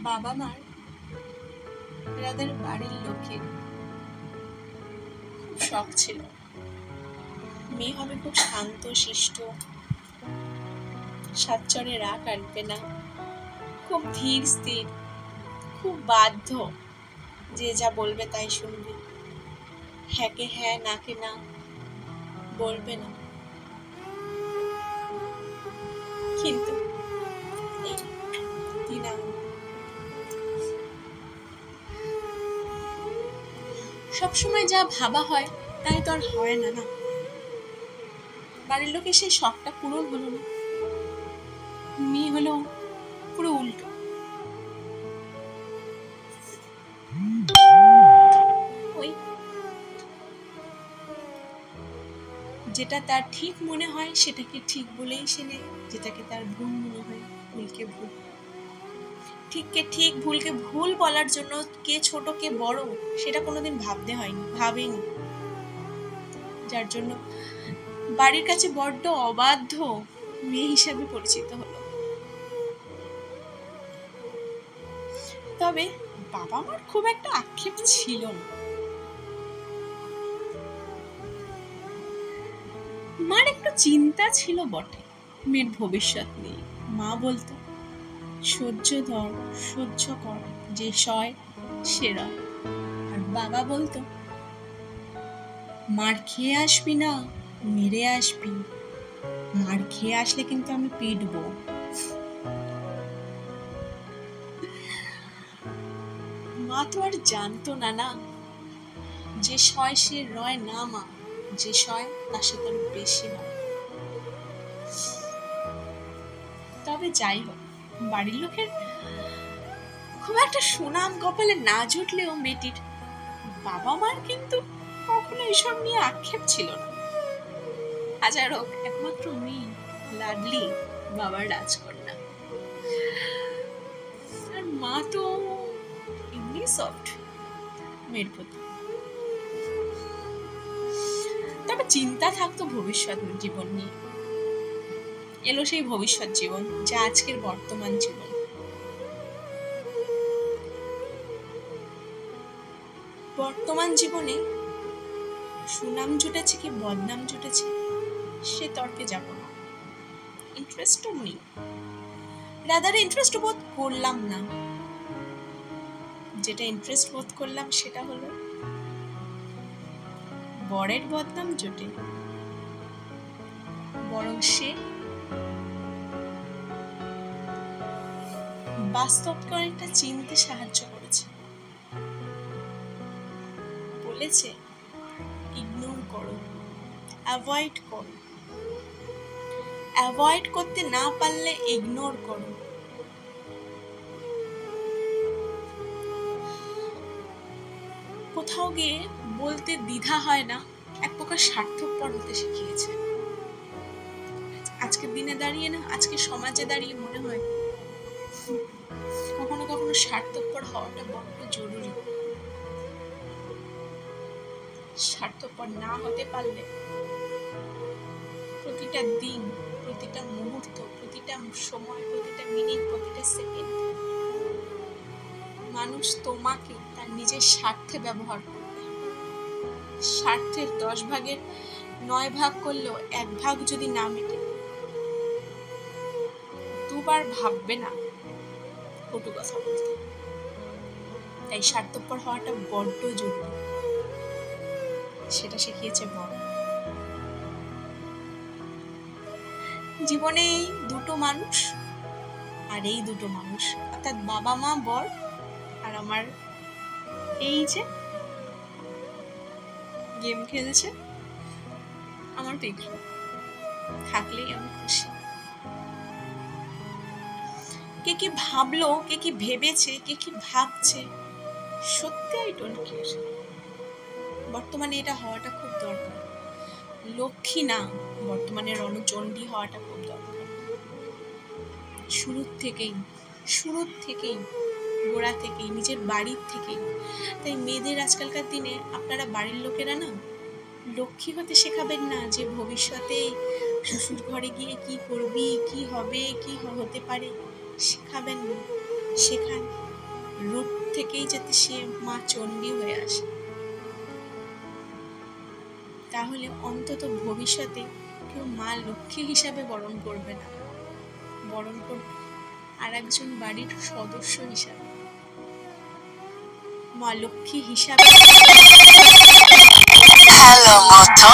বাবা মার রাদের বাড়ির লোকের খুব শখ ছিল মেয়ে হবে খুব শান্ত শিষ্ট, সাতচরে রাগ আনবে না, খুব ধীর স্থির, খুব বাধ্য, যে যা বলবে তাই শুনবে, হ্যাঁকে হ্যাঁ নাকে না বলবে না। কিন্তু এই দিন সবসময় যা ভাবা হয় তাই তো আর হয় না। না, বাড়ির লোকে সেই শখটা পূরণ হলো না, মেয়ে হলো পুরো উল্টো। ওই যেটা তার ঠিক মনে হয় সেটাকে ঠিক বলেই সে নেয়, যেটাকে তার ভুল মনে হয় ভুলকে ভুল, ঠিককে ঠিক ভুলকে ভুল বলার জন্য কে ছোট কে বড় সেটা কোনোদিন ভাবেনি, যার জন্য বাড়ির কাছে বড্ড অবাধ্য মেয়ে হিসাবে পরিচিত হলো। তবে বাবা মার খুব একটা আক্ষেপ ছিল না। মার একটু চিন্তা ছিল বটে মেয়ের ভবিষ্যৎ নিয়ে। মা বলতো, সহ্য ধর, সহ্য কর, যে সয় সে রয়। আর বাবা বলতো, মার খেয়ে আসবি না, মেরে আসবি, মার খেয়ে আসলে কিন্তু আমি পিটবো। মা তো আর জানতো না না, যে সয় সে রয় না মা, যে সয় তার সাথে আরো বেশি হয়। তবে যাই হোক, বাড়ির লোকের খুব একটা সুনাম কপালে না জুটলেও মেয়েটির বাবা মার কিন্তু কখনো এসব নিয়ে আক্ষেপ ছিল না। হাজার হোক, একমাত্র মেয়ে, লাডলি বাবার রাজকন্যা। আর মা তো এমনি সফট মেয়ের প্রতি। তবে চিন্তা থাকতো ভবিষ্যৎ জীবন নিয়ে। এলো সেই ভবিষ্যৎ জীবন, যা আজকের বর্তমান জীবন। বর্তমান জীবনে সুনাম জুটেছে কি বদনাম জুটেছে সে তর্কে যাব না, ইন্টারেস্টও নেই, রাদার ইন্টারেস্ট বোধ করলাম না। যেটা ইন্টারেস্ট বোধ করলাম সেটা হলো বরের বদনাম জোটে, বরং সে বাস্তবকে অনেকটা চিনতে সাহায্য করেছে। বলেছে, ইগনোর করো, অ্যাভয়েড করো, অ্যাভয়েড করতে না পারলে ইগনোর করো। কোথাও গিয়ে বলতে দ্বিধা হয় না, এক প্রকার স্বার্থপর হতে শিখিয়েছে। আজকের দিনে দাঁড়িয়ে না, আজকে সমাজে দাঁড়িয়ে মনে হয় কখনো কখনো স্বার্থপর হওয়াটা বড্ড জরুরি। স্বার্থপর না হতে পারলে প্রতিটা দিন, প্রতিটা মুহূর্ত, প্রতিটা সময়, প্রতিটা মিনিট, প্রতিটা সেকেন্ড মানুষ তোমাকে তার নিজের স্বার্থে ব্যবহার করবে। স্বার্থের 10 ভাগের 9 ভাগ করলেও 1 ভাগ যদি না মেটে, দুবার ভাববে না কটু কথা বলতে। তাই স্বার্থপর হওয়াটা বড্ড জরুরি, সেটা শিখিয়েছে বড়। জীবনে এই দুটো মানুষ, আর এই দুটো মানুষ অর্থাৎ বাবা মা বর আর আমার এই যে গেম খেলছে আমার পিকরু, থাকলেই আমি খুশি। কে কি ভাবলো, কে কি ভেবেছে, কে কি ভাবছে, সত্যি আই ডোন্ট কেয়ার। বর্তমানে এটা হওয়াটা খুব দরকার। লক্ষ্মী না, বর্তমানে রণচণ্ডী হওয়াটা খুব দরকার। শুরুর থেকেই গোড়া থেকেই, নিজের বাড়ির থেকেই। তাই মেয়েদের আজকালকার দিনে আপনারা বাড়ির লোকেরা না, লক্ষ্মী হতে শেখাবেন না, যে ভবিষ্যতে শ্বশুর ঘরে গিয়ে কি করবি, কি হবে, কি হতে পারে, শেখাবেন না। শেখান থেকেই যাতে সে মা চণ্ডী হয়ে আসে, তাহলে অন্তত ভবিষ্যতে কেউ মা লক্ষ্মী হিসাবে বরণ করবে না, বরণ করবে আর একজন বাড়ির সদস্য হিসাবে, মা লক্ষ্মী হিসাবে। হ্যালো মতো